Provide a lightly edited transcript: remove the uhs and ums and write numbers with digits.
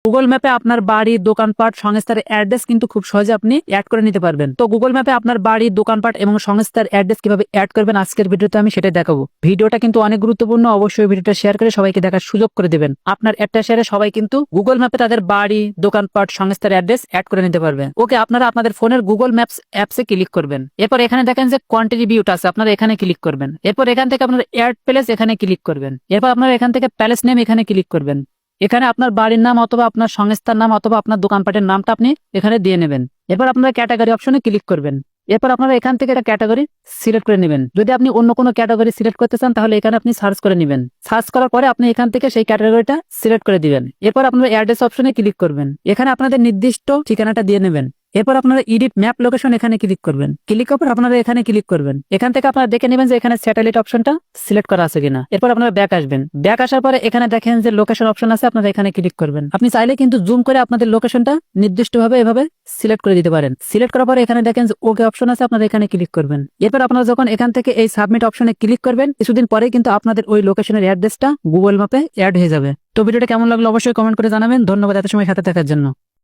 Google ম্যাপে আপনার বাড়ি, দোকানপাট, সংস্থার অ্যাড্রেস কিন্তু খুব সহজে আপনি অ্যাড করে নিতে পারবেন। তো গুগল ম্যাপে আপনার বাড়ি, দোকানপাট এবং সংস্থার অ্যাড্রেস কিভাবে অ্যাড করবেন আজকের ভিডিওতে আমি সেটাই দেখাবো। ভিডিওটা কিন্তু অনেক গুরুত্বপূর্ণ, অবশ্যই ভিডিওটা শেয়ার করে সবাইকে দেখার সুযোগ করে দিবেন। আপনার একটা শেয়ারে সবাই কিন্তু গুগল ম্যাপে তাদের বাড়ি, দোকানপাট, সংস্থার অ্যাড্রেস অ্যাড করে নিতে পারবেন। ওকে, আপনারা আপনাদের ফোনের গুগল ম্যাপস অ্যাপসে ক্লিক করবেন। এরপর এখানে দেখেন যে কন্ট্রিবিউট আছে, আপনারা এখানে ক্লিক করবেন। এরপর এখান থেকে আপনার অ্যাড প্লেস এখানে ক্লিক করবেন। এরপর আপনারা এখান থেকে প্যালেস নেম এখানে ক্লিক করবেন। এখানে আপনার বাড়ির নাম অথবা আপনার সংস্থার নাম অথবা আপনার দোকানপাটের নামটা আপনি এখানে দিয়ে নেবেন। এরপর আপনারা ক্যাটাগরি অপশনে ক্লিক করবেন। এরপর আপনারা এখান থেকে একটা ক্যাটাগরি সিলেক্ট করে নেবেন। যদি আপনি অন্য কোনো ক্যাটাগরি সিলেক্ট করতে চান তাহলে এখানে আপনি সার্চ করে নেবেন। সার্চ করার পরে আপনি এখান থেকে সেই ক্যাটাগরিটা সিলেক্ট করে দিবেন। এরপর আপনারা অ্যাড্রেস অপশনে ক্লিক করবেন। এখানে আপনাদের নির্দিষ্ট ঠিকানাটা দিয়ে নেবেন। এরপর আপনারা এডিট ম্যাপ লোকেশন এখানে ক্লিক করবেন। ক্লিক করার পর আপনারা এখানে ক্লিক করবেন। এখান থেকে আপনারা দেখে নেবেন যে এখানে স্যাটেলাইট অপশনটা সিলেক্ট করা আছে কিনা। এরপর আপনারা ব্যাক আসবেন। ব্যাক আসার পরে এখানে দেখেন যে লোকেশন অপশন আছে, আপনারা এখানে ক্লিক করবেন। আপনি চাইলে কিন্তু জুম করে আপনাদের লোকেশনটা নির্দিষ্টভাবে এভাবে সিলেক্ট করে দিতে পারেন। সিলেক্ট করার পরে এখানে দেখেন যে ওকে অপশন আছে, আপনারা এখানে ক্লিক করবেন। এরপর আপনারা যখন এখান থেকে এই সাবমিট অপশনে ক্লিক করবেন, কিছুদিন পরে কিন্তু আপনাদের ওই লোকেশনের অ্যাড্রেসটা গুগল ম্যাপে অ্যাড হয়ে যাবে। তো ভিডিওটা কেমন লাগলো অবশ্যই কমেন্ট করে জানাবেন। ধন্যবাদ এত সময় সাথে থাকার জন্য।